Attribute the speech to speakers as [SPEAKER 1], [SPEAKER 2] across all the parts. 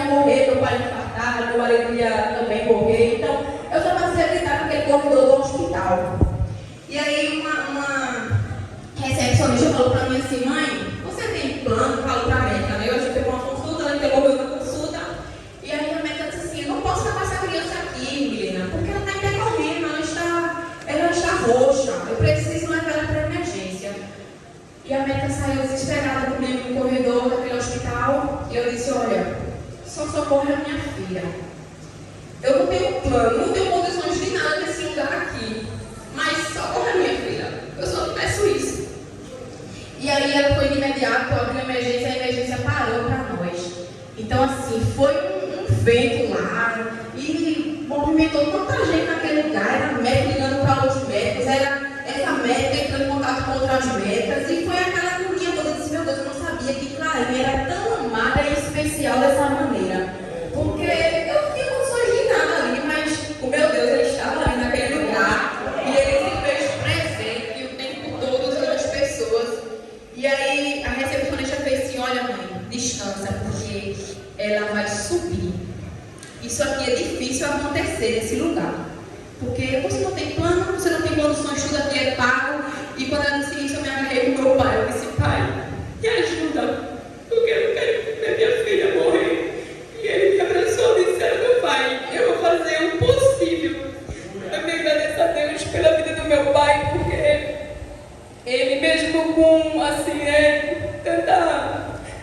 [SPEAKER 1] ia morrer, meu pai ia infartar, meu marido ia também morrer. Então, eu só passei a gritar naquele corredor do hospital. E aí, uma recepcionista falou para mim assim: mãe, você tem plano? Falou para a médica, né? Eu achei que foi uma consulta, ela interrompeu na consulta. E aí a médica disse assim: eu não posso levar essa criança aqui, Milena, porque ela está intercorrendo, ela está roxa, eu preciso levar ela para emergência. E a médica saiu desesperada comigo no corredor daquele hospital. E eu disse: olha, só socorre a minha filha. Eu não tenho plano, não tenho condições de nada nesse lugar aqui, mas socorre a minha filha. Eu só te peço isso. E aí ela foi de imediato, abriu a emergência parou para nós. Então assim, foi um vento lá e movimentou tanta gente naquele lugar. Era médico ligando para outros médicos, era essa médica entrando em contato com outras médicas, e foi aquela agonia toda. Eu disse: meu Deus, eu não sabia que Clarinha era tão amada e especial dessa maneira, porque eu não tinha condições de nada ali, mas o meu Deus, ele estava ali naquele lugar e ele se fez presente o tempo todo usando as pessoas. E aí a recepcionista fez assim: olha mãe, descansa, porque ela vai subir. Isso aqui é difícil acontecer nesse lugar, porque você não tem plano, você não tem condições, tudo aqui é pago. E quando ela disse isso, eu me agarrei com meu pai. Eu disse: pai, me ajuda, porque eu não quero ver minha filha morrer. E ele me abraçou e disse: meu pai, eu vou fazer o possível. Eu me agradeço a Deus pela vida do meu pai, porque ele mesmo com, assim,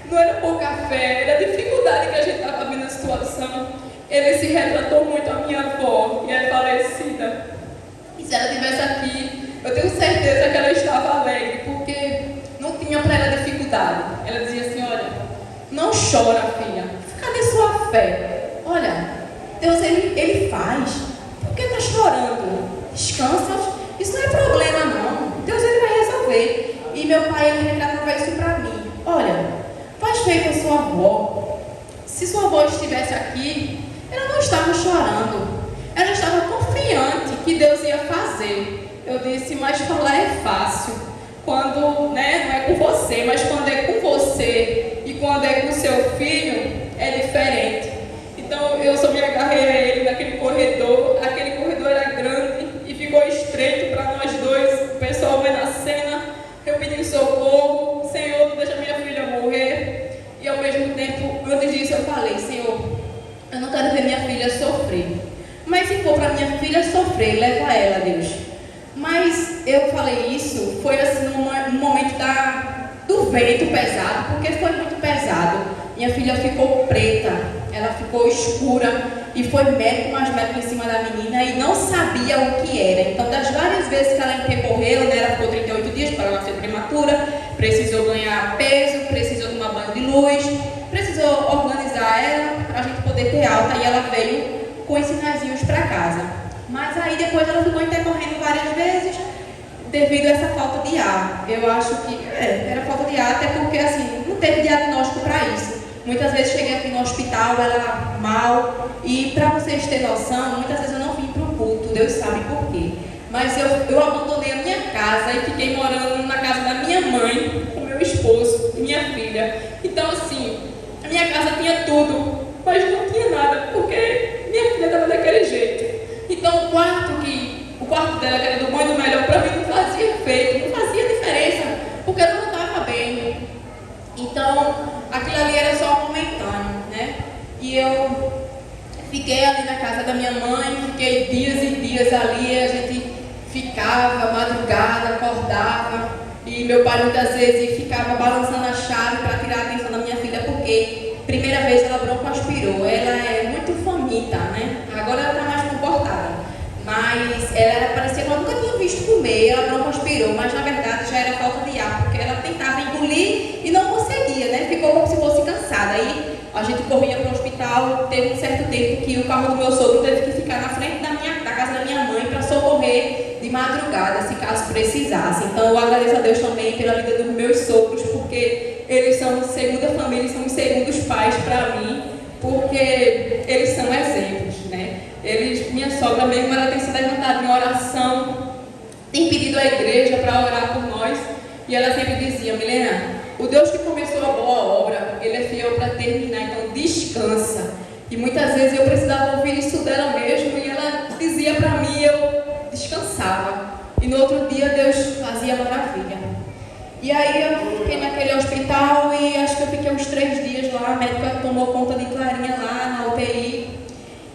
[SPEAKER 1] não era pouca fé, era a dificuldade que a gente estava vendo na situação. Ele se retratou muito a minha avó, e é falecida. E se ela estivesse aqui, eu tenho certeza que ela estava alegre, porque não tinha para ela dificuldade. Ela dizia assim: olha, não chora, filha, cadê sua fé? Olha, Deus ele faz, por que está chorando? Descansa, isso não é problema não, Deus ele vai resolver. E meu pai, ele retratava isso para mim: olha, faz feito a sua avó. Se sua avó estivesse aqui, ela não estava chorando, ela estava confiante que Deus ia fazer. Eu disse: mas falar é fácil, quando, né, não é com você, mas quando é com você e quando é com seu filho, é diferente. Então eu só me agarrei a ele naquele corredor. Aquele corredor era grande e ficou estreito para nós dois. O pessoal vendo a cena, eu pedi socorro: Senhor, não deixa minha filha morrer. E ao mesmo tempo, antes disso, eu falei: Senhor, eu não quero ver minha filha sofrer, mas se for para minha filha sofrer, leva ela, Deus. Mas eu falei isso, foi assim, num momento do vento pesado, porque foi muito pesado. Minha filha ficou preta, ela ficou escura, e foi médico, mas médico em cima da menina, e não sabia o que era. Então, das várias vezes que ela intercorreu, né, ela ficou 38 dias para ela ser prematura, precisou ganhar peso, precisou tomar banho de luz, precisou organizar ela para a gente poder ter alta, e ela veio com esses sinazinhos para casa. Mas aí depois ela ficou intercorrendo várias vezes devido a essa falta de ar. Eu acho que era falta de ar, até porque assim, não teve diagnóstico para isso. Muitas vezes cheguei aqui no hospital, ela mal, e para vocês terem noção, muitas vezes eu não vim para o culto, Deus sabe por quê. Mas eu abandonei a minha casa e fiquei morando na casa da minha mãe, com meu esposo e minha filha. Então assim, a minha casa tinha tudo, mas não tinha nada, porque minha filha estava daquele jeito. Então o quarto dela, que era do bom e do melhor, para mim não fazia efeito, não fazia diferença, porque ela não estava bem. Então aquilo ali era só momentâneo, né? E eu fiquei ali na casa da minha mãe, fiquei dias e dias ali, a gente ficava madrugada, acordava, e meu pai muitas vezes ficava balançando a chave para tirar a atenção da minha filha, porque primeira vez ela broncoaspirou. Ela é muito faminta, né? Agora ela está mais comportada, mas ela parecia que ela nunca tinha visto comer. Ela broncoaspirou, mas na verdade já era falta de ar, porque ela tentava engolir e não conseguia, né? Ficou como se fosse cansada. Aí a gente corria para o hospital. Teve um certo tempo que o carro do meu sogro teve que ficar na frente da casa da minha mãe para socorrer de madrugada, se caso precisasse. Então eu agradeço a Deus também pela vida dos meus sogros, porque eles são segunda família, são os segundos pais para mim, porque eles são exemplos, né? Minha sogra mesmo, ela tem se levantado em oração, tem pedido à igreja para orar por nós, e ela sempre dizia: Milena, o Deus que começou a boa obra, Ele é fiel para terminar, então descansa. E muitas vezes eu precisava ouvir isso dela mesmo, e ela dizia para mim, eu descansava. E no outro dia Deus fazia maravilha. E aí eu fiquei naquele hospital e acho que eu fiquei uns 3 dias lá, a médica tomou conta de Clarinha lá na UTI.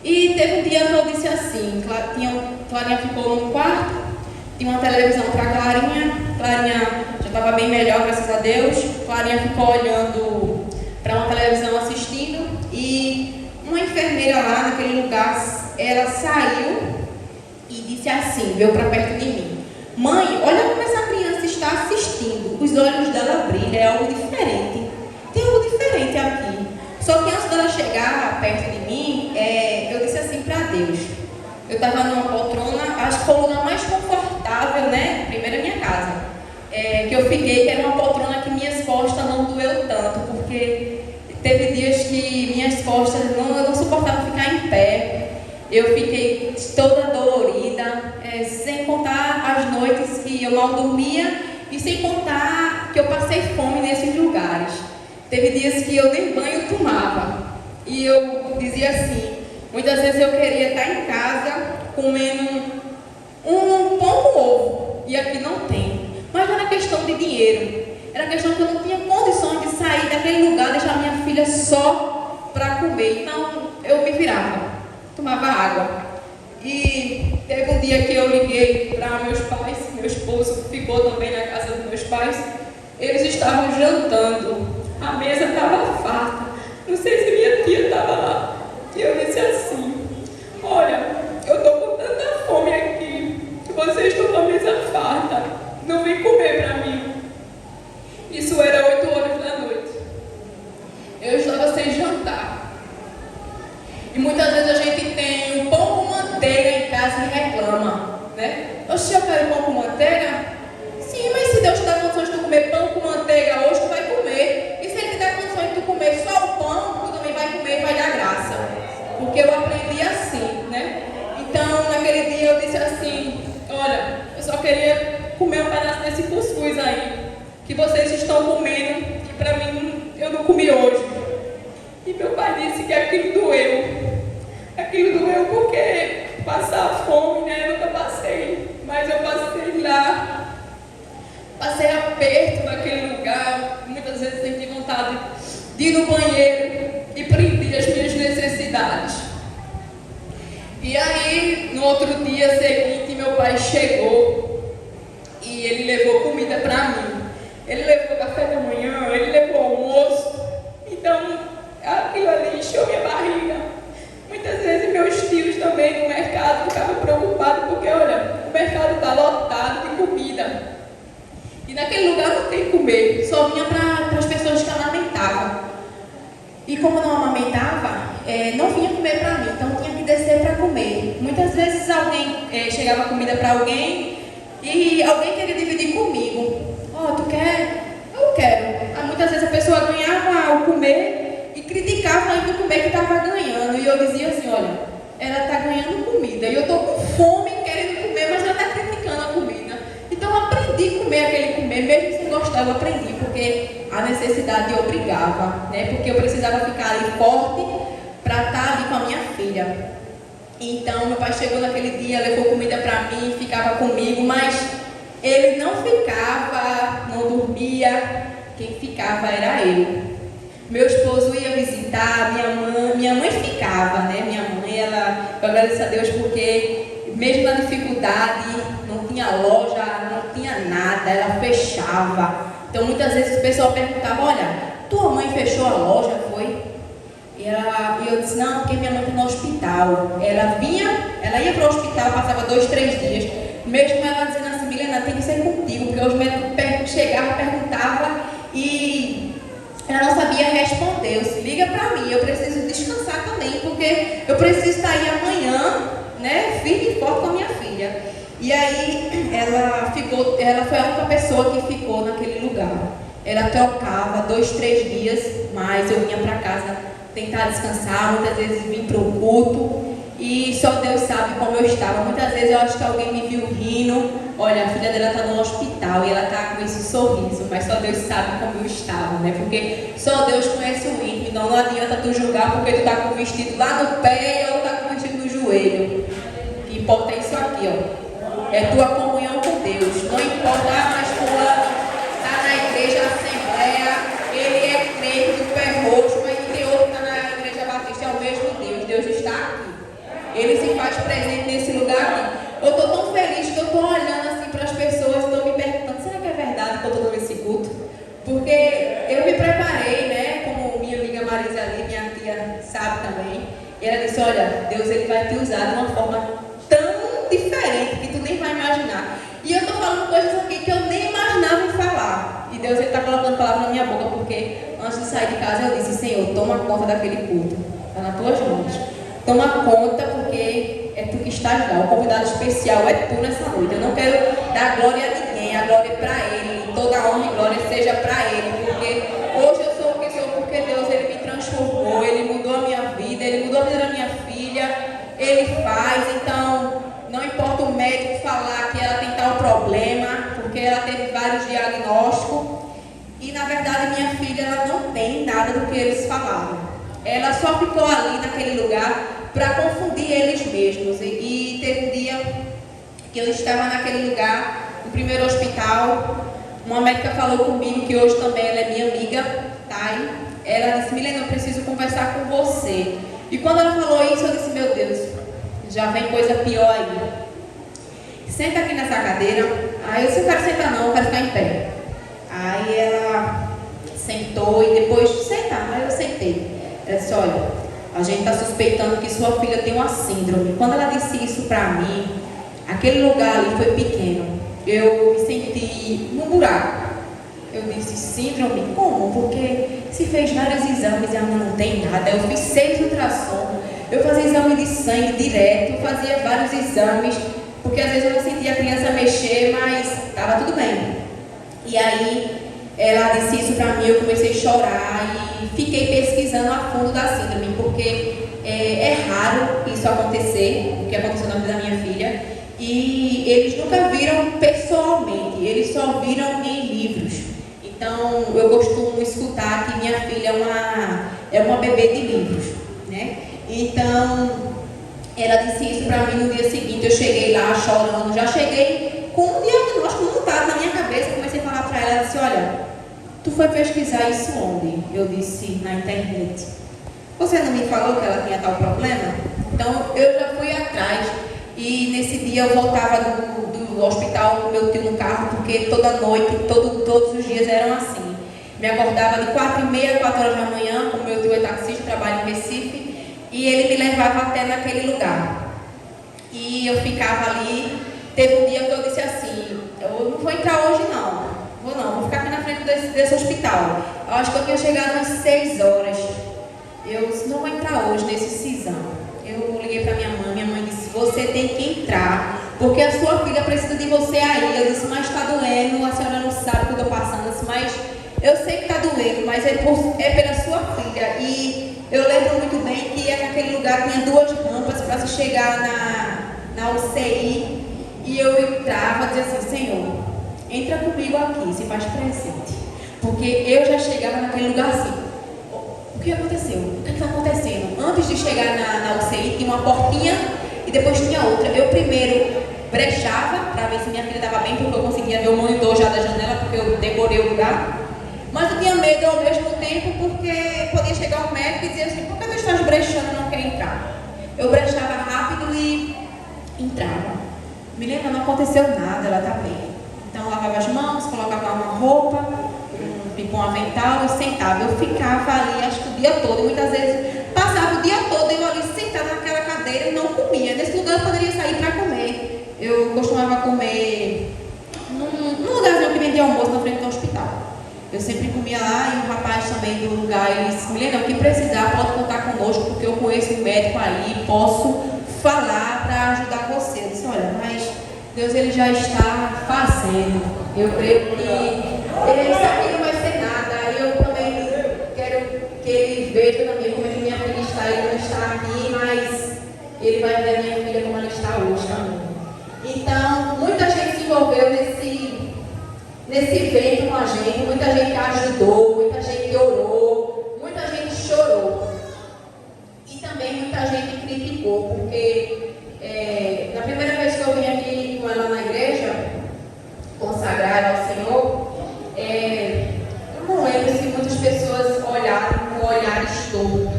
[SPEAKER 1] E teve um dia que eu disse assim, Clarinha ficou num quarto, tinha uma televisão para Clarinha já estava bem melhor, graças a Deus. Clarinha ficou olhando para uma televisão assistindo e uma enfermeira lá naquele lugar, ela saiu e disse assim, veio para perto de mim: mãe, olha como essa criança está assistindo, os olhos dela brilham, é algo diferente, tem algo diferente aqui. Só que antes dela chegar perto de mim, eu disse assim para Deus, eu estava numa poltrona, acho que foi o lugar mais confortável, né, primeiro a minha casa, que eu fiquei, que era uma poltrona que minhas costas não doeu tanto, porque teve dias que minhas costas, eu não suportava ficar em pé, eu fiquei toda dolorida, sem contar as noites que eu mal dormia e sem contar que eu passei fome nesses lugares. Teve dias que eu nem banho tomava e eu dizia assim, muitas vezes eu queria estar em casa comendo um pão com ovo e aqui não tem, mas não era questão de dinheiro, era questão que eu não tinha condições de sair daquele lugar, deixar minha filha só para comer, então eu me virava, tomava água. E teve um dia que eu liguei para meus pais, meu esposo ficou também na casa dos meus pais, eles estavam jantando, a mesa estava farta, não sei se minha tia estava lá, e eu disse assim, olha, eu estou com tanta fome aqui, vocês estão com a mesa farta, não vem comer para mim. Isso era 8 horas da noite, eu estava sem jantar, e muitas vezes a gente tem um pão com manteiga em casa e reclama, né? Oxe, eu quero pão com manteiga? Sim, mas se Deus te dá condições de tu comer pão com manteiga hoje, tu vai comer. E se Ele te dá condições de tu comer só o pão, tu também vai comer e vai dar graça. Porque eu aprendi assim, né? Então, naquele dia eu disse assim, olha, eu só queria comer um pedaço desse cuscuz aí, que vocês estão comendo, e para mim, eu não comi hoje. E meu pai disse que aquilo doeu. Aquilo doeu porque passar fome, né? Eu nunca passei, mas eu passei lá. Passei aperto naquele lugar. Muitas vezes senti vontade de ir no banheiro e prender as minhas necessidades. E aí, no outro dia seguinte, meu pai chegou e ele levou comida para mim. Ele levou café da manhã, ele levou almoço. Então, aquilo ali encheu minha barriga. Muitas vezes meus tios também no mercado ficavam preocupados porque, olha, o mercado está lotado de comida. E naquele lugar não tem comer, só vinha para as pessoas que amamentavam. E como não amamentava, não vinha comer para mim, então tinha que descer para comer. Muitas vezes alguém chegava comida para alguém e alguém queria dividir comigo. Ó, tu quer? Eu quero. Aí, muitas vezes a pessoa ganhava o comer e criticava ainda o comer que estava ganhando. E eu dizia assim, olha, ela está ganhando comida e eu estou com fome querendo comer, mas ela está criticando a comida. Então eu aprendi a comer aquele comer, mesmo sem gostar, eu aprendi, porque a necessidade obrigava, né? Porque eu precisava ficar ali forte para estar ali com a minha filha. Então meu pai chegou naquele dia, levou comida para mim, ficava comigo, mas ele não ficava, não dormia, quem ficava era eu. Meu esposo ia visitar, minha mãe ficava, né? Minha mãe, eu agradeço a Deus porque mesmo na dificuldade, não tinha loja, não tinha nada, ela fechava. Então muitas vezes o pessoal perguntava, olha, tua mãe fechou a loja, foi? E eu disse, não, porque minha mãe está no hospital. Ela ia para o hospital, passava 2, 3 dias. Mesmo ela dizendo assim, Milena, tem que ser contigo, porque os médicos chegavam, perguntavam e ela não sabia responder. Eu disse, liga para mim, eu preciso descansar também, porque eu preciso estar aí amanhã, né, firme e forte com a minha filha. E aí ela foi a única pessoa que ficou naquele lugar. Ela trocava 2, 3 dias, mas eu vinha para casa tentar descansar, muitas vezes vim para o culto e só Deus sabe como eu estava. Muitas vezes eu acho que alguém me viu rindo,
[SPEAKER 2] olha, a filha dela está no hospital e ela está com esse sorriso, mas só Deus sabe como eu estava, né? Porque só Deus conhece o íntimo, então não adianta tu julgar porque tu está com o vestido lá no pé ou está com o vestido no joelho. O que importa é isso aqui, ó. É tua comunhão com Deus. Não importa, mas fulano está na igreja, na assembleia, ele é crente do pé roxo, mas tem outro que está na igreja batista, é o mesmo Deus. Deus está aqui. Ele se faz presente nesse lugar aqui. Eu estou tão feliz que eu estou olhando assim para as pessoas e estou me perguntando, será que é verdade que eu estou dando esse culto? Porque eu me preparei, né? Como minha amiga Marisa ali, minha tia sabe também. E ela disse, olha, Deus ele vai te usar de uma forma tão diferente que tu nem vai imaginar. E eu estou falando coisas aqui que eu nem imaginava falar. E Deus está colocando palavras na minha boca, porque antes de sair de casa eu disse, Senhor, toma conta daquele culto. Está nas tuas mãos. Toma conta, porque é tu que estás lá. O convidado especial é tu nessa noite. Eu não quero dar glória a ninguém, a glória é para Ele. Toda a honra e glória seja para Ele. Porque hoje eu sou o que sou, porque Deus ele me transformou, Ele mudou a minha vida, Ele mudou a vida da minha filha. Ele faz, então não importa o médico falar que ela tem tal problema, porque ela teve vários diagnósticos. E na verdade minha filha ela não tem nada do que eles falaram. Ela só ficou ali naquele lugar para confundir eles mesmos. E teve um dia que eu estava naquele lugar, no primeiro hospital, uma médica falou comigo, que hoje também ela é minha amiga, Thay. Ela disse, Milena, eu preciso conversar com você. E quando ela falou isso, eu disse, meu Deus, já vem coisa pior aí. Senta aqui nessa cadeira. Aí eu disse, eu quero sentar não, eu quero ficar em pé. Aí ela sentou e depois, sentar, aí eu sentei. Ela disse, olha, a gente está suspeitando que sua filha tem uma síndrome. Quando ela disse isso para mim, aquele lugar ali foi pequeno. Eu me senti num buraco. Eu disse, síndrome? Como? Porque se fez vários exames e ainda não tem nada. Eu fiz 6 ultrassons. Eu fazia exame de sangue direto, eu fazia vários exames, porque às vezes eu não sentia a criança mexer, mas estava tudo bem. E aí ela disse isso para mim, eu comecei a chorar e fiquei pesquisando a fundo da síndrome, porque é raro isso acontecer, o que aconteceu na vida da minha filha, e eles nunca viram pessoalmente, eles só viram em livros. Então eu costumo escutar que minha filha é uma bebê de livros, né? Então ela disse isso para mim no dia seguinte. Eu cheguei lá chorando, já cheguei com um diagnóstico montado na minha cabeça. Comecei a falar para ela, ela disse, olha, tu foi pesquisar isso onde? Eu disse, na internet. Você não me falou que ela tinha tal problema? Então eu já fui atrás. E nesse dia eu voltava do hospital com meu tio no carro, porque toda noite, todos os dias eram assim. Me acordava de 4h30 a 4 horas da manhã, como meu tio é taxista, trabalha em Recife, e ele me levava até naquele lugar. E eu ficava ali. Teve um dia que eu disse assim, eu não vou entrar hoje não, vou ficar aqui na frente desse hospital. Eu acho que eu tinha chegado às 6 horas. Eu disse, não vou entrar hoje nesse cisão. Eu liguei para minha mãe disse, você tem que entrar, porque a sua filha precisa de você aí. Eu disse, mas está doendo, a senhora não sabe o que eu estou passando. Eu disse, mas eu sei que está doendo, mas é pela sua filha. E eu lembro muito bem que naquele lugar tinha 2 rampas para se chegar na UCI. E eu entrava e dizia assim, Senhor, entra comigo aqui, se faz presente. Porque eu já chegava naquele lugar assim, o que aconteceu? O que está acontecendo? Antes de chegar na UCI, tinha uma portinha e depois tinha outra. Eu primeiro brechava para ver se minha filha estava bem, porque eu conseguia ver o monitor já da janela, porque eu decorei o lugar. Mas eu tinha medo ao mesmo tempo, porque podia chegar um médico e dizer assim, por que tu estás brechando e não quer entrar? Eu brechava rápido e entrava. Me lembra, não aconteceu nada, ela está bem. Então eu lavava as mãos, colocava uma roupa, um avental e sentava. Eu ficava ali, acho que o dia todo, e muitas vezes passava o dia todo eu ali sentada naquela cadeira e não comia. Nesse lugar eu poderia sair para comer. Eu costumava comer num lugarzinho que vendia almoço na frente do hospital. Eu sempre comia lá e o rapaz também do lugar, ele disse, Milena, o que precisar pode contar conosco, porque eu conheço um médico aí, posso falar para ajudar você. Eu disse, olha, mas Deus ele já está fazendo. Eu creio que isso aqui não vai ser nada. Eu também quero que ele veja também como é que minha filha está. Ele não está aqui, mas ele vai ver a minha filha como ela está hoje também. Então, muita gente se envolveu nesse evento com a gente, muita gente ajudou, muita gente orou, muita gente chorou. E também muita gente criticou, porque na primeira vez que eu vim aqui com ela na igreja, consagrada ao Senhor, eu não lembro se muitas pessoas olharam com olhares tortos,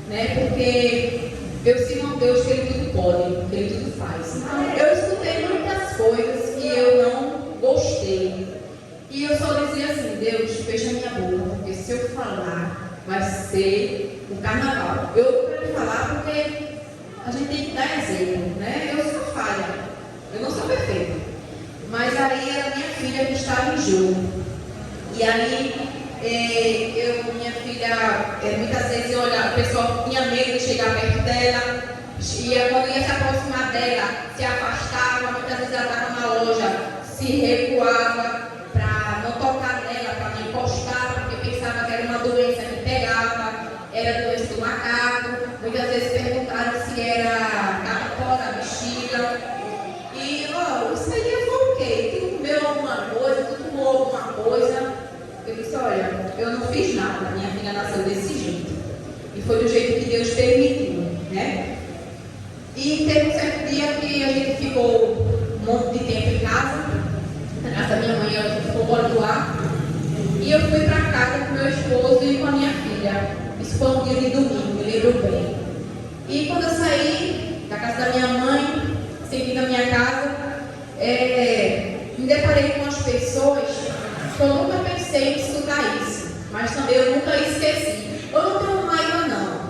[SPEAKER 2] né? Porque eu sigo um Deus que Ele tudo pode, que Ele tudo faz. Eu escutei muitas coisas que eu não gostei. E eu só dizia assim: Deus, fecha minha boca, porque se eu falar, vai ser o carnaval. Eu não quero falar porque a gente tem que dar exemplo, né? Eu sou falha, eu não sou perfeita. Mas aí era minha filha que estava em jogo. E aí, minha filha, muitas vezes eu olhava, o pessoal tinha medo de chegar perto dela. E quando ia se aproximar dela, se afastava. Muitas vezes ela estava na loja, se recuava para não tocar nela, para não encostar, porque pensava que era uma doença que pegava, era doença do macaco. Muitas vezes perguntaram se era catapora, bexiga. E, isso aí foi o quê? Tu comeu alguma coisa? Tu tomou alguma coisa? Eu disse: olha, eu não fiz nada, minha filha nasceu desse jeito. E foi do jeito que Deus permitiu, né? E teve um certo dia que a gente ficou um monte de tempo em casa. Na casa da minha mãe, ela ficou morando lá. E eu fui para casa com meu esposo e com a minha filha. Isso foi um dia de domingo, me lembro bem. E quando eu saí da casa da minha mãe, seguindo a minha casa, me deparei com umas pessoas que eu nunca pensei em escutar isso, mas também eu nunca esqueci. Eu não tenho raiva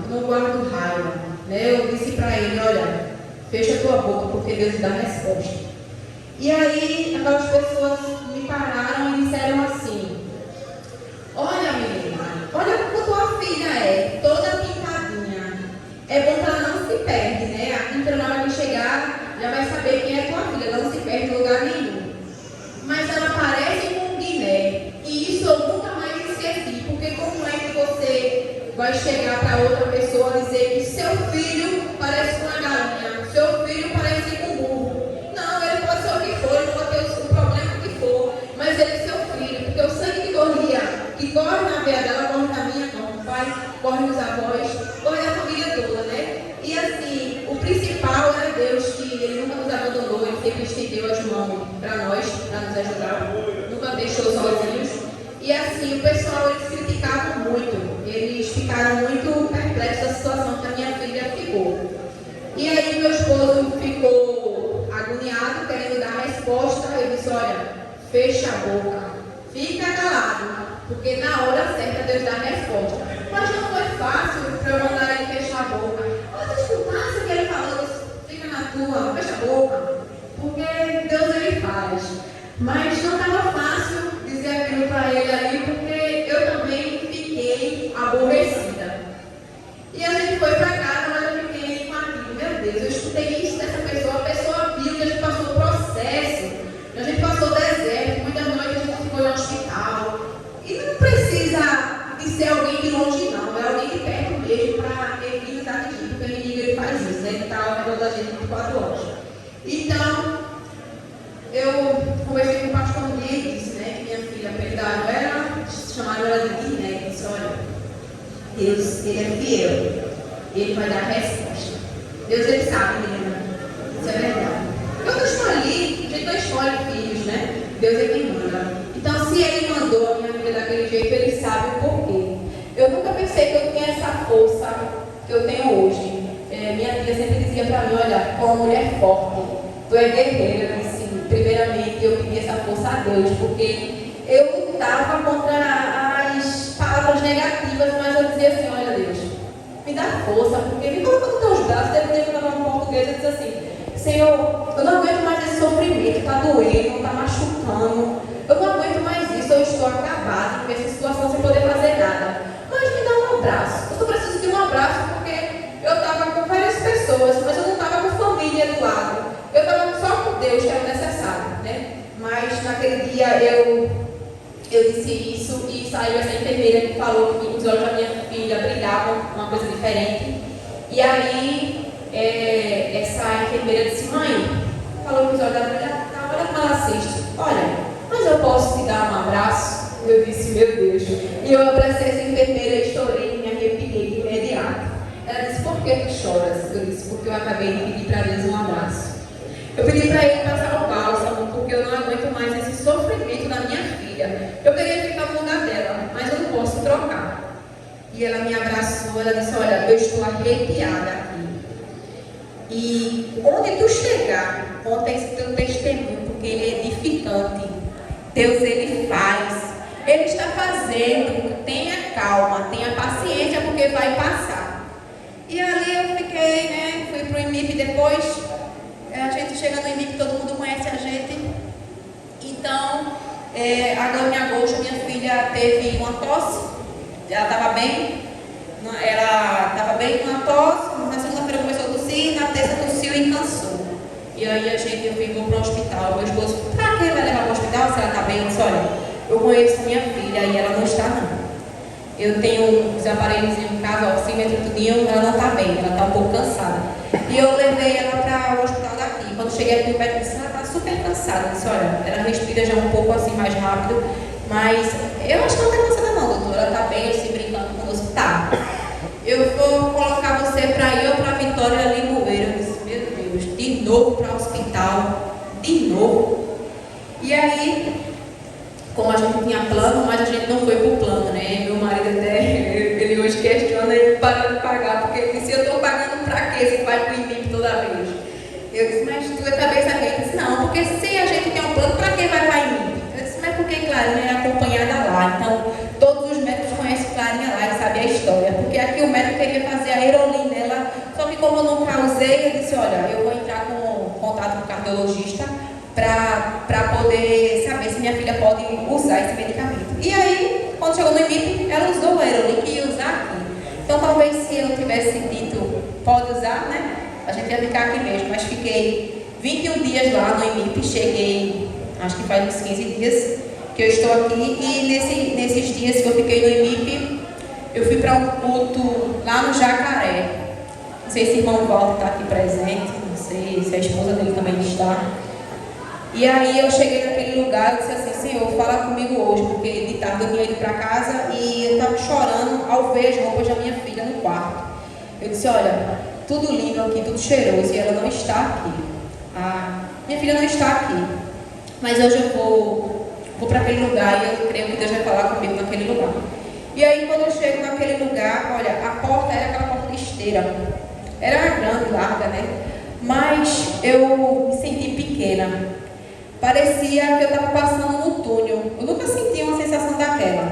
[SPEAKER 2] não guardo raiva, né? Eu disse para ele: olha, fecha a tua boca, porque Deus dá resposta. E aí aquelas pessoas me pararam e disseram assim: olha menina, olha como tua filha é, toda pintadinha. É bom que ela não se perde, né? A Quinta, na hora que chegar, já vai saber quem é tua filha, ela não se perde em lugar nenhum. Mas ela parece com um guiné. E isso eu nunca mais esqueci. Porque como é que você vai chegar para outra pessoa e dizer que seu filho parece com uma galinha, seu filho parece com um burro? Não, ele pode ser o que for, ele pode ter o problema que for, mas ele é seu filho. Porque o sangue que corre na veia dela, corre na minha, como o pai, corre nos avós, corre na família toda, né? E assim, o principal era Deus, que Ele nunca nos abandonou, Ele sempre estendeu as mãos para nós, para nos ajudar, nunca deixou sozinhos. E assim, o pessoal, eles criticavam muito, eles ficaram muito perplexos da situação que a minha filha ficou. E aí meu esposo ficou agoniado, querendo dar a resposta. Eu disse: olha, fecha a boca, fica calado, porque na hora certa Deus dá a resposta. Mas não foi fácil para eu mandar ele fechar a boca. Mas escutasse o que ele falou, fica na tua, fecha a boca, porque Deus ele faz. Mas não estava fácil dizer aquilo para ele ali, porque eu também fiquei aborrecida. E a gente foi para casa, mas eu fiquei com aquilo: meu Deus, eu escutei isso dessa pessoa, a pessoa viu que a gente passou o processo, a gente passou deserto, muitas noites a gente ficou no hospital. E não precisa de ser alguém de longe não, é alguém de perto mesmo para ele nos atingir, porque o inimigo ele faz isso, né? Ele está ao redor da gente 24 horas. Então, eu conversei com o pastor um dia e disse, né, que minha filha pegaram ela, chamaram ela de Guiné, e disse: olha, Deus, Ele é fiel, Ele vai dar a resposta. Deus, Ele sabe, menina, isso é verdade. Eu não escolhi, a gente não escolhe filhos, né? Deus é quem manda. Então, se Ele mandou a minha filha daquele jeito, Ele sabe o porquê. Eu nunca pensei que eu tinha essa força que eu tenho hoje. Minha tia sempre dizia para mim: olha, tu é uma mulher forte, tu é guerreira. Eu disse: primeiramente, eu pedi essa força a Deus, porque eu lutava contra as palavras negativas, mas eu dizia assim: olha, Deus, me dá força, porque me coloca nos teus braços. Teve tempo que eu estava em português, eu disse assim: Senhor, eu não aguento mais esse sofrimento, está doendo, está machucando, eu não aguento mais isso, eu estou acabada com essa situação sem poder fazer nada. Mas me dá um abraço. Eu só preciso de um abraço, porque eu estava com várias pessoas, mas eu não estava com família do lado. Eu estava só com Deus, que era necessário, né? Mas naquele dia eu disse isso e saiu essa enfermeira que falou que os olhos da minha filha brilhavam, uma coisa diferente. E aí essa enfermeira disse: mãe, falou o episódio da mulher, na hora que ela assiste, olha, mas eu posso te dar um abraço? Eu disse, meu Deus. E eu abracei essa enfermeira e chorei, me arrepiei de imediato. Ela disse, por que tu choras? Eu disse, porque eu acabei de pedir para Deus um abraço. Eu pedi para ele passar o bálsamo, porque eu não aguento mais esse sofrimento da minha filha. Eu queria ficar no lugar dela, mas eu não posso trocar. E ela me abraçou, ela disse, olha, eu estou arrepiada aqui. E onde tu chegar, conta esse teu testemunho, porque ele é edificante. Deus, ele faz. Ele está fazendo. Tenha calma, tenha paciência, porque vai passar. E ali eu fiquei, né? Fui pro IMIP depois. A gente chega no IMIP, todo mundo conhece a gente. Então, agora em agosto, minha filha teve uma tosse. Ela estava bem. Ela estava bem com uma tosse. Na segunda-feira começou a tossir, na terça tossiu e cansou. E aí eu vou para o hospital. Meu esposo, pra que vai levar para o hospital se ela está bem? Eu disse, olha, eu conheço minha filha e ela não está não. Eu tenho os aparelhos em casa, oxímetro, tudinho, ela não está bem, ela está um pouco cansada. E eu levei ela para o hospital daqui. Quando cheguei aqui, o médico disse, ela está super cansada. Eu disse, olha, ela respira já um pouco assim mais rápido, mas eu acho que não está cansada não, doutor. Ela está bem, assim, brincando conosco. Tá. Eu vou colocar você para ir ou para Vitória Limoeiro. Eu disse, meu Deus, de novo para o hospital, de novo. E aí, como a gente tinha plano, mas a gente não foi pro plano, né? Meu marido até, ele hoje questiona ele para de pagar, porque ele disse, eu estou pagando para quê se vai pro IMIP toda vez? Eu disse, mas tu é cabeça quente? Ele disse, não, porque se a gente tem um plano, para que vai para IMIP? Eu disse, mas porque Clarinha é acompanhada lá, então todos os médicos conhecem Clarinha lá e sabem a história, porque aqui o médico queria fazer a aerolim nela, só que como eu não causei, eu disse, olha, eu vou entrar com contato com o cardiologista, para poder saber se minha filha pode usar esse medicamento. E aí, quando chegou no IMIP, ela usou o Aerolim que ia usar aqui. Então, talvez se eu tivesse dito, pode usar, né? A gente ia ficar aqui mesmo. Mas fiquei 21 dias lá no IMIP, cheguei, acho que faz uns 15 dias que eu estou aqui. E nesses dias que eu fiquei no IMIP, eu fui para um culto lá no Jacaré. Não sei se o irmão Walter está aqui presente, não sei se a esposa dele também está. E aí eu cheguei naquele lugar e disse assim, Senhor, fala comigo hoje, porque de tarde eu tinha ido para casa e eu estava chorando ao ver as roupas da minha filha no quarto. Eu disse, olha, tudo lindo aqui, tudo cheiroso, e ela não está aqui. Minha filha não está aqui. Mas hoje eu vou para aquele lugar e eu creio que Deus vai falar comigo naquele lugar. E aí quando eu chego naquele lugar, olha, a porta era aquela porta de esteira. Era grande, larga, né? Mas eu me senti pequena. Parecia que eu estava passando no túnel. Eu nunca senti uma sensação daquela.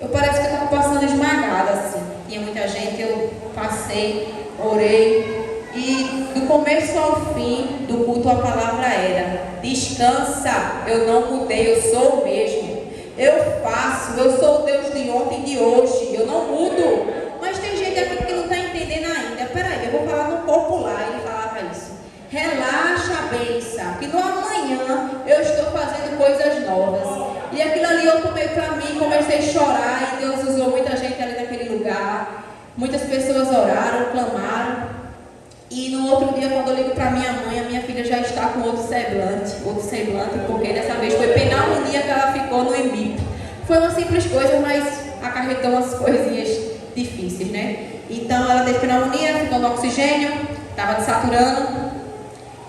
[SPEAKER 2] Eu parece que eu estava passando esmagada, assim. Tinha muita gente, eu passei, orei. E do começo ao fim do culto a palavra era: descansa, eu não mudei, eu sou o mesmo. Eu faço, eu sou o Deus de ontem e de hoje, eu não mudo. Mas tem gente aqui que não está entendendo ainda. Peraí, eu vou falar no popular, ele falava isso. Relaxa, benção, que no amanhã eu estou fazendo coisas novas. E aquilo ali eu tomei para mim, comecei a chorar e Deus usou muita gente ali naquele lugar. Muitas pessoas oraram, clamaram. E no outro dia, quando eu ligo para minha mãe, a minha filha já está com outro semblante, porque dessa vez foi pneumonia que ela ficou no IMIP. Foi uma simples coisa, mas acarretou umas coisinhas difíceis, né? Então ela teve pneumonia, ficou no oxigênio, estava desaturando.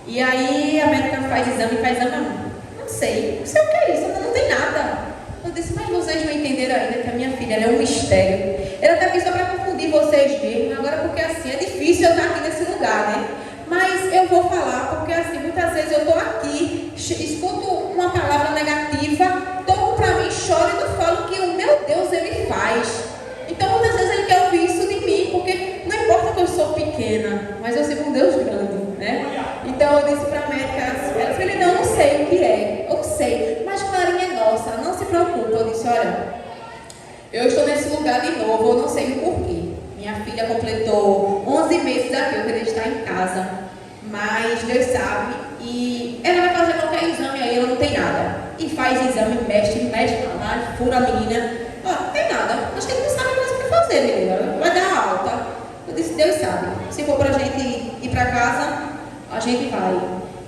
[SPEAKER 2] E aí a médica faz exame, não sei o que é isso, não tem nada. Eu disse, mas vocês não entenderam ainda que a minha filha ela é um mistério. Ela está aqui só para confundir vocês mesmo, agora porque assim, é difícil eu estar aqui nesse lugar, né? Mas eu vou falar, porque assim, muitas vezes eu estou aqui, escuto uma palavra negativa, tomo para mim, choro e não falo que o meu Deus, Ele faz. Então muitas vezes Ele quer ouvir isso de mim, porque não importa que eu sou pequena, mas eu sirvo um Deus grande, né? Então eu disse para a médica, ela falou, não sei o que é, eu não sei, mas Clarinha é nossa, não se preocupe. Eu disse, olha, eu estou nesse lugar de novo, eu não sei o porquê. Minha filha completou 11 meses aqui, eu queria estar em casa, mas Deus sabe, e ela vai fazer qualquer exame aí, ela não tem nada. E faz exame, mexe, fura a menina, não tem nada, acho que ele não sabe mais o que fazer, menina, vai dar alta. Eu disse, Deus sabe, se for pra gente ir pra casa, a gente vai.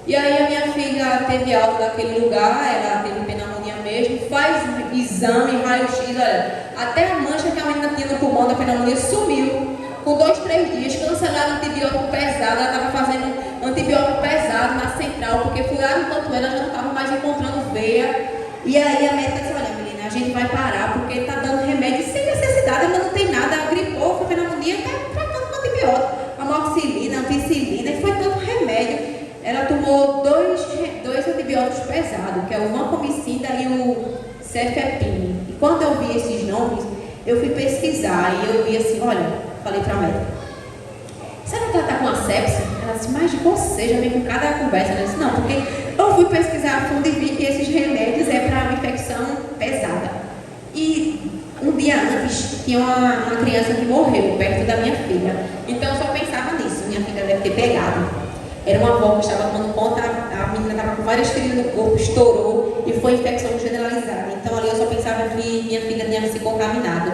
[SPEAKER 2] E aí a minha filha teve alta daquele lugar, ela teve pneumonia mesmo, faz exame, raio-x, olha, até a mancha que a menina tinha no pulmão da pneumonia sumiu. Com 2, 3 dias, cancelaram antibiótico pesado, ela estava fazendo antibiótico pesado na central, porque furaram tanto ela, já não estava mais encontrando veia. E aí a médica disse, olha menina, a gente vai parar, porque está dando remédio sem necessidade, ela não tem nada, gripou, foi pneumonia, está tratando com antibiótico, amoxicilina, ampicilina, e foi tanto remédio. Ela tomou dois antibióticos pesados, que é o vancomicina e o cefepime. E quando eu vi esses nomes, eu fui pesquisar e eu vi assim, olha, falei para a médica, será que ela está com asepsia? Ela disse, mas você já vem com cada conversa. Ela disse, não, porque eu fui pesquisar a fundo e vi que esses remédios é para uma infecção pesada. E um dia antes, tinha uma criança que morreu perto da minha filha. Então eu só pensava nisso, minha filha deve ter pegado. Era uma avó que estava tomando conta, a menina estava com várias feridas no corpo, estourou e foi infecção generalizada. Então ali eu só pensava que minha filha tinha se contaminado.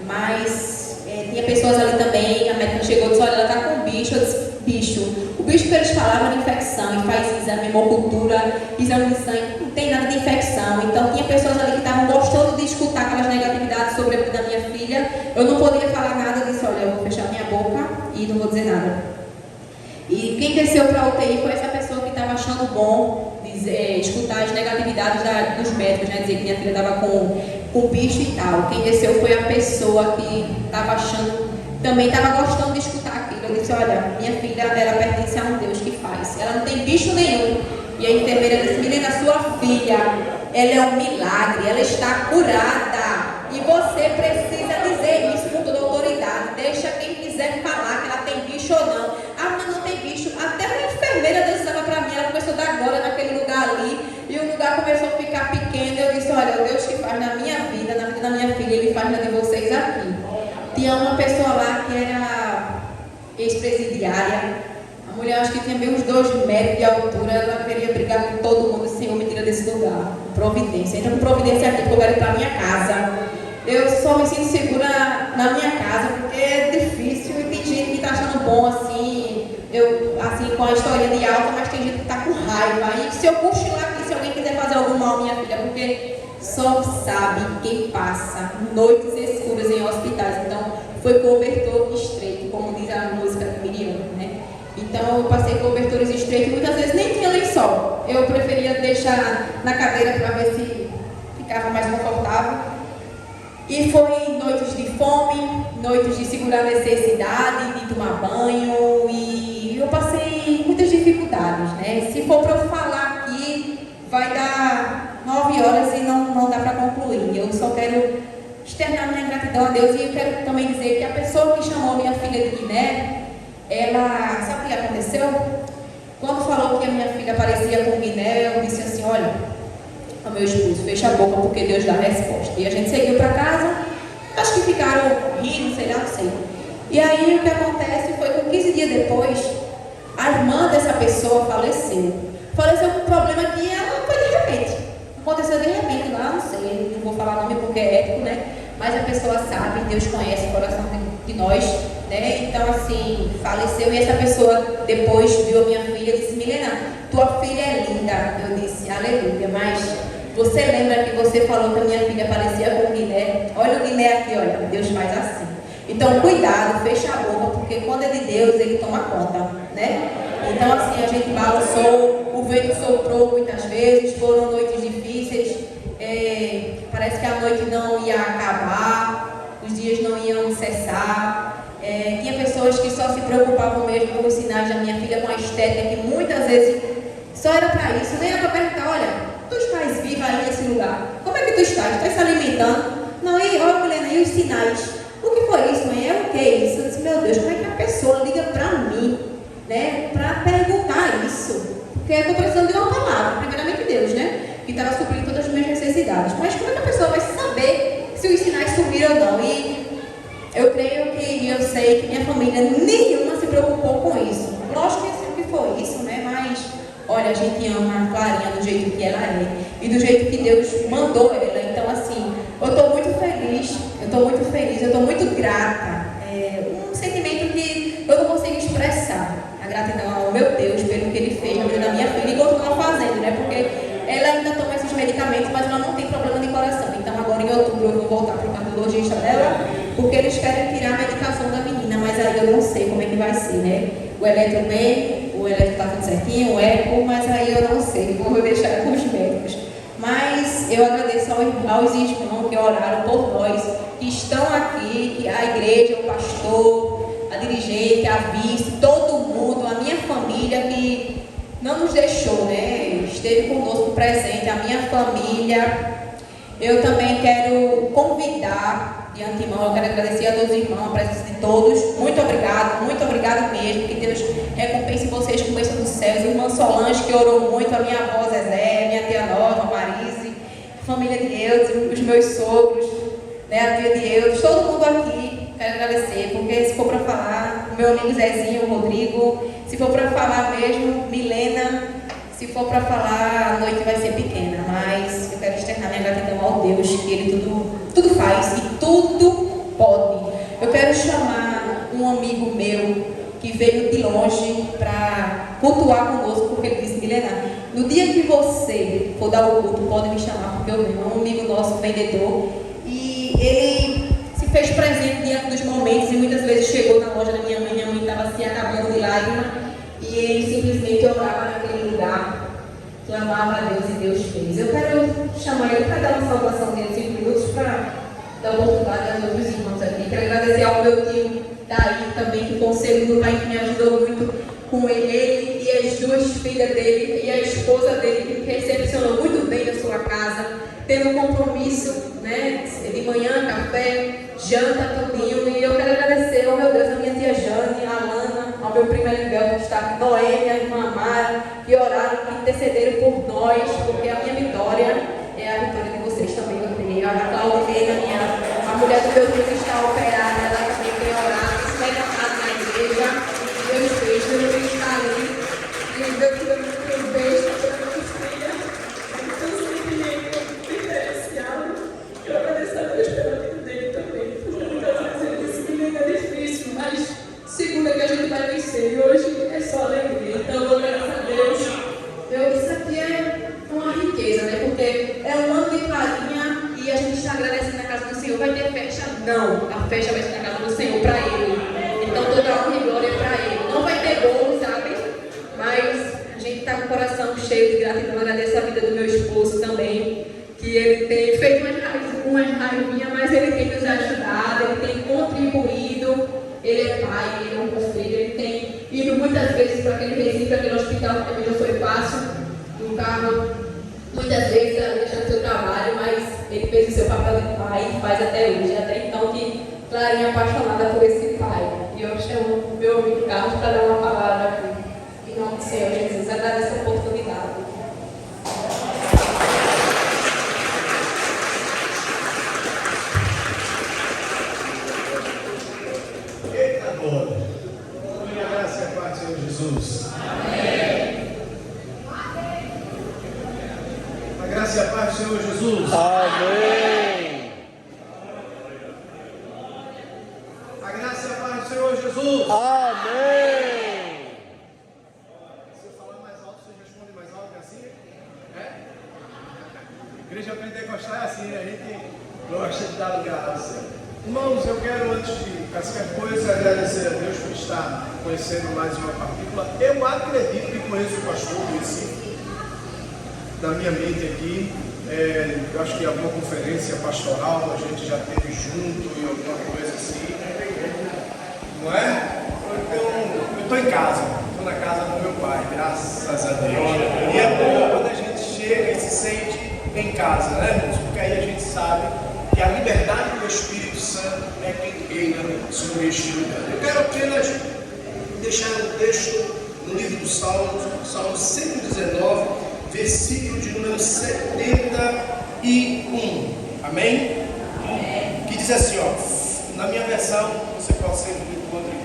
[SPEAKER 2] Mas tinha pessoas ali também, a médica chegou e disse, olha, ela está com bicho. Eu disse, bicho. O bicho que eles falavam era infecção, e faz exame, hemocultura, exame de sangue, não tem nada de infecção. Então tinha pessoas ali que estavam gostando de escutar aquelas negatividades sobre a vida da minha filha. Eu não podia falar nada, eu disse, olha, eu vou fechar minha boca e não vou dizer nada. E quem desceu para a UTI foi essa pessoa que estava achando bom escutar as negatividades dos médicos, né? Dizer que minha filha estava com bicho e tal. Quem desceu foi a pessoa que estava achando, também estava gostando de escutar aquilo. Eu disse, olha, minha filha, ela pertence a um Deus que faz. Ela não tem bicho nenhum. E a enfermeira disse, menina, sua filha, ela é um milagre, ela está curada. E você precisa dizer isso com toda autoridade. Deixa quem quiser falar que ela tem bicho ou não. Ah, mas não tem bicho. Até uma enfermeira dançava para mim, ela começou a dar glória naquele lugar ali. E o lugar começou a ficar pequeno. Eu disse, olha, o Deus que faz na minha vida, na vida da minha filha, Ele faz na de vocês aqui. Tinha uma pessoa lá que era ex-presidiária. A mulher, acho que tinha bem uns 2 metros de altura, ela queria brigar com todo mundo. Senhor, me tira desse lugar. Providência. Entra com providência aqui, porque eu quero ir para a minha casa. Eu só me sinto segura na minha casa, porque é difícil e tem gente que está achando bom assim, assim, com a história de alta, mas tem gente que está com raiva. E se eu cochilar aqui, se alguém quiser fazer algum mal, minha filha, porque só sabe quem passa noites escuras em hospitais. Então, foi cobertor estreito, como diz a música de Miriam, né? Então, eu passei cobertores estreitos e muitas vezes nem tinha lençol. Eu preferia deixar na cadeira para ver se ficava mais confortável. E foi noites de fome, noites de segurar necessidade, de tomar banho, e eu passei muitas dificuldades, né? Se for para eu falar aqui, vai dar 9 horas e não dá para concluir. Eu só quero externar minha gratidão a Deus, e eu quero também dizer que a pessoa que chamou minha filha de Guiné, ela, sabe o que aconteceu? Quando falou que a minha filha parecia com Guiné, eu disse assim, olha, ao meu esposo, fecha a boca porque Deus dá a resposta. E a gente seguiu para casa, acho que ficaram rindo, sei lá, não sei. E aí o que acontece foi que 15 dias depois, a irmã dessa pessoa faleceu. Faleceu com um problema que ela foi de repente. Aconteceu de repente lá, não sei, não vou falar nome porque é ético, né? Mas a pessoa sabe, Deus conhece o coração de nós, né? Então assim, faleceu e essa pessoa depois viu a minha filha e disse, Milena, tua filha é linda. Eu disse, aleluia, mas você lembra que você falou que a minha filha parecia com o Guiné? Olha o Guiné aqui, olha, Deus faz assim. Então cuidado, fecha a boca, porque quando é de Deus, Ele toma conta, né? Então assim, a gente balançou, o vento soprou muitas vezes, foram noites difíceis, parece que a noite não ia acabar, os dias não iam cessar. Tinha pessoas que só se preocupavam mesmo com os sinais da minha filha, com a estética, que muitas vezes só era para isso, nem era para perguntar, olha, tu estás viva aí nesse lugar? Como é que tu estás? Estás se alimentando? Não, e olha, Helena, e os sinais? O que foi isso, mãe? É o que é isso? Eu disse, meu Deus, como é que a pessoa liga para mim, né, para perguntar isso? Porque eu estou precisando de uma palavra, primeiramente Deus, né, que estava suprindo todas as minhas necessidades. Mas como é que a pessoa vai saber se os sinais sumiram ou não? E eu creio que, eu sei que minha família nenhuma se preocupou com isso. Lógico que sempre foi isso, né, mas olha, a gente ama a Clarinha do jeito que ela é e do jeito que Deus mandou ela. Então, assim, eu estou muito feliz, eu estou muito grata. Um sentimento que eu não consigo expressar. A gratidão ao meu Deus pelo que Ele fez na vida da minha filha. voltar para o cardiologista dela, porque eles querem tirar a medicação da menina, mas aí eu não sei como é que vai ser, né? O eletro bem, o eletro está tudo certinho, o eco, mas aí eu não sei, vou deixar com os médicos. Mas eu agradeço aos irmãos que oraram por nós, que estão aqui, que a igreja, o pastor, a dirigente, a vice, todo mundo, a minha família que não nos deixou, né? Esteve conosco presente, a minha família. Eu também quero convidar, de antemão, eu quero agradecer a todos os irmãos, a presença de todos. Muito obrigado mesmo. Que Deus recompense vocês com bênção dos céus. Irmã Solange, que orou muito, a minha avó Zezé, minha tia Nova, Marise, família de Eudes, os meus sogros, né, a tia de Eudes, todo mundo aqui. Quero agradecer, porque se for para falar, o meu amigo Zezinho, o Rodrigo, se for para falar mesmo, Milena, se for para falar, a noite vai ser pequena, mas eu quero externar minha gratidão ao Deus, que Ele tudo faz e tudo pode. Eu quero chamar um amigo meu que veio de longe para cultuar conosco, porque ele disse: Milena, no dia que você for dar o culto, pode me chamar, porque eu venho. É um amigo nosso, vendedor, e ele se fez presente diante dos momentos e muitas vezes chegou na loja da minha mãe estava se acabando de lágrimas, e ele simplesmente orava naquele lugar, clamava a Deus e Deus fez. Eu quero chamar ele para dar uma saudação dele 5 minutos para dar oportunidade aos outros irmãos aqui. Quero agradecer ao meu tio Daí também, que foi um segundo pai que me ajudou muito com ele e as 2 filhas dele e a esposa dele, que me recepcionou muito bem na sua casa, tendo um compromisso, né, de manhã, café, janta, tudinho. E eu quero agradecer ao meu Deus, a minha tia Jane, a Alana, ao meu primo Elibel, que está aqui, Noêmia, a irmã Mara, que oraram, que intercederam por nós, porque a minha vitória é a vitória de vocês também, eu creio. A Claudilena, a mulher do meu tio que está operada, ela também tem orado, se levantado na igreja, Deus fez, Deus está ali, e Deus te deu um beijo, Deus filha, então sempre diferenciado. Eu agradeço a Deus pela vida dele também, porque muitas vezes ele disse que nem é difícil, mas segunda que a gente vai vencer, e hoje é só alegria. Então eu agradeço a Deus. Isso aqui é uma riqueza, né? Porque é um ano de farinha e a gente está agradecendo na casa do Senhor. Vai ter festa? Não. A festa vai ser na casa do Senhor para Ele. Então toda a honra e glória é para Ele. Não vai ter bolo, sabe? Mas a gente está com o coração cheio de gratidão. Agradeço a vida do meu esposo também, que ele tem feito umas raivinhas, mas ele tem nos ajudado, ele tem contribuído. Ele é pai, ele é um bom filho, ele tem ido muitas vezes para aquele Recife, aquele hospital, que também não foi fácil, no carro, muitas vezes deixando seu trabalho, mas ele fez o seu papel de pai e faz até hoje. Até então que Clarinha é apaixonada por esse pai. E eu chamo o meu amigo Carlos para dar uma palavra aqui. Em nome do Senhor Jesus, agradeço a oportunidade.
[SPEAKER 3] Jesus. Amém. A graça e a paz do Senhor Jesus.
[SPEAKER 4] Amém.
[SPEAKER 3] A graça e a paz do Senhor Jesus.
[SPEAKER 4] Amém.
[SPEAKER 3] Se eu falar mais alto, você responde mais alto, é assim? É? Igreja Pentecostal é assim, a gente gosta de dar lugar ao Senhor. Irmãos, eu quero, antes de qualquer coisa, agradecer a Deus por estar conhecendo mais uma partícula. Eu acredito que conheço o pastor do Recife, da minha mente aqui. Eu acho que em alguma conferência pastoral a gente já teve junto e alguma coisa assim. Não é? Então, eu estou em casa, estou na casa do meu pai, graças a Deus. E é bom quando a gente chega e se sente em casa, né, irmãos? Porque aí a gente sabe que a liberdade do Espírito Santo é quem reina sobre este lugar. Eu quero apenas deixar um texto no livro do Salmo 119, versículo de número 71. Amém? Amém. Que diz assim, ó, na minha versão, você pode ser que encontre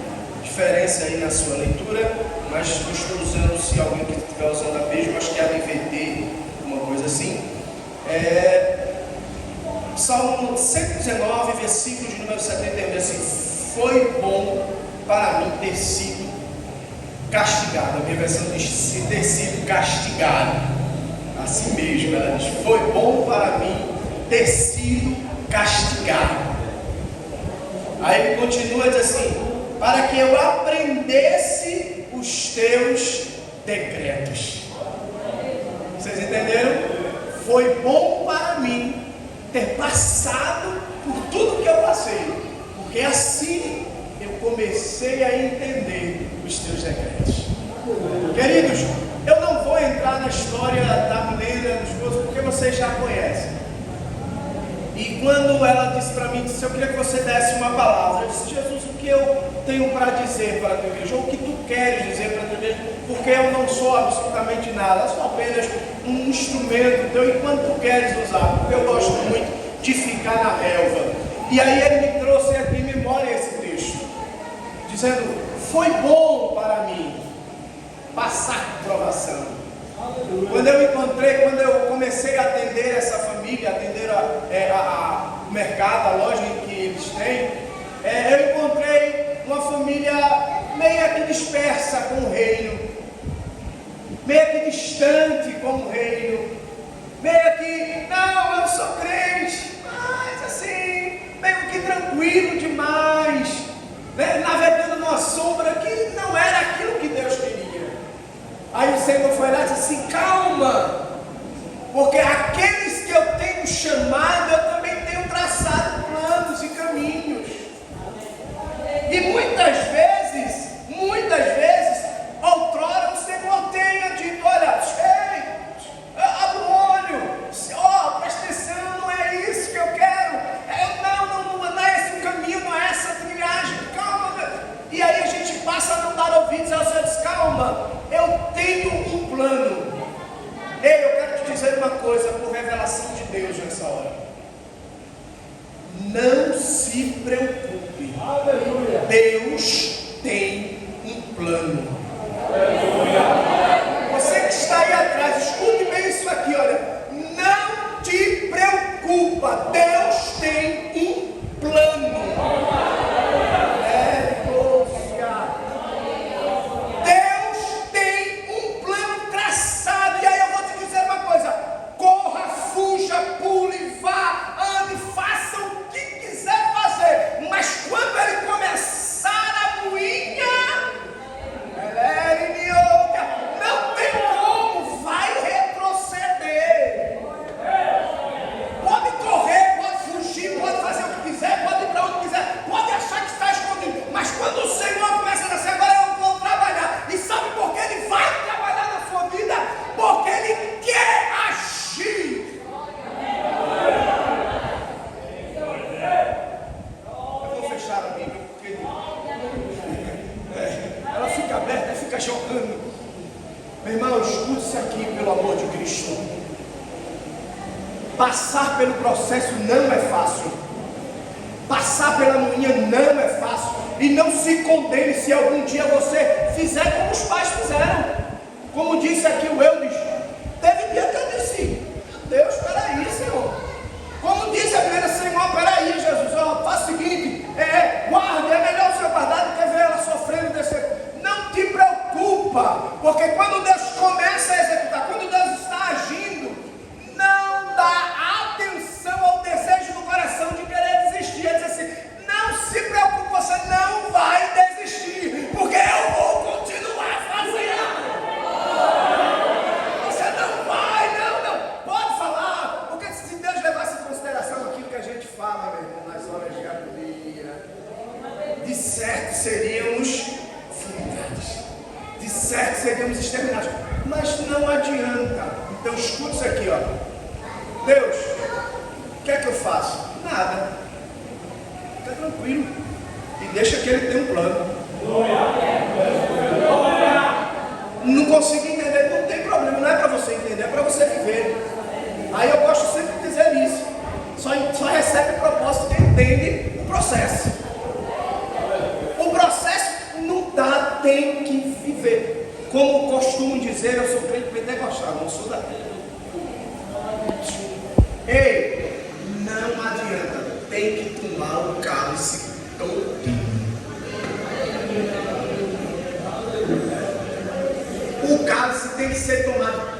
[SPEAKER 3] diferença aí na sua leitura, mas eu estou usando, se alguém que estiver usando a mesma, acho que é a NVT, uma coisa assim. Salmo 119, versículo de número 71, diz assim: foi bom para mim ter sido castigado. A minha versão diz ter sido castigado. Assim mesmo, ela diz: foi bom para mim ter sido castigar. Aí ele continua, diz assim, para que eu aprendesse os teus decretos. Vocês entenderam? Foi bom para mim ter passado por tudo que eu passei, porque assim eu comecei a entender os teus decretos. Queridos, eu não vou entrar na história da mulher dos esposo, porque vocês já conhecem. E quando ela disse para mim, eu queria que você desse uma palavra. Eu disse, Jesus, o que eu tenho para dizer para a tua igreja? Ou o que tu queres dizer para a tua igreja? Porque eu não sou absolutamente nada, eu sou apenas um instrumento teu, enquanto tu queres usar, porque eu gosto muito de ficar na relva. E aí ele me trouxe aqui em memória esse texto, dizendo, foi bom para mim passar por provação. Quando eu comecei a atender essa família, atender o mercado, a loja em que eles têm, eu encontrei uma família meio que dispersa com o reino, meio que distante com o reino, meio que, não, eu sou crente, mas assim, meio que tranquilo demais, né? Navegando numa sombra que não era aquilo que Deus queria. Aí o Senhor foi lá e disse assim, calma, porque aqueles que eu tenho chamado, eu também tenho traçado planos e caminhos. E muitas vezes, outrora o Senhor tenha dito, olha, ei, abre o olho, presta atenção, não é isso que eu quero, não é esse o caminho, não é essa trilhagem, calma. E aí a gente passa a não dar ouvidos, aí o Senhor diz, calma, eu tenho um plano. Ei, eu quero te dizer uma coisa, por revelação de Deus nessa hora. Não se preocupe. Aleluia. Deus tem um plano. Aleluia. Você que está aí atrás, escute bem isso aqui, olha. Não te preocupa. Deus tem um plano. Passar pelo processo não é fácil. Passar pela moinha não é fácil. E não se condene se algum dia você fizer como os pais fizeram. Como disse aqui o Eudes, teve dia que eu disse, Deus, peraí, Senhor. Como disse a primeira, Senhor, peraí, Jesus, faz o seguinte, guarde, é melhor o Senhor guardar do que ver ela sofrendo desse. Não te preocupa, porque quando Deus começa a executar, quando Deus está agindo, não dá atenção ao desejo do coração de querer desistir. Ele diz assim, não se preocupe, você não vai desistir, porque eu vou continuar fazendo. Você não vai, não, pode falar, porque se Deus levasse em consideração aquilo que a gente fala, meu irmão, nas horas de agonia, de certo seríamos fulminados, de certo seríamos exterminados, mas não adianta. Então escuta isso aqui, Deus, o que é que eu faço? Nada. Fica tranquilo. E deixa que Ele tenha um plano. Não consegui entender, não tem problema. Não é para você entender, é para você viver. Aí eu gosto sempre de dizer isso. Só recebe propósito quem entende o processo. O processo não dá, tem que viver. Como costumo dizer, eu sou crente pentecostal, não sou da terra. Ei, não adianta, tem que tomar o cálice todinho. O cálice tem que ser tomado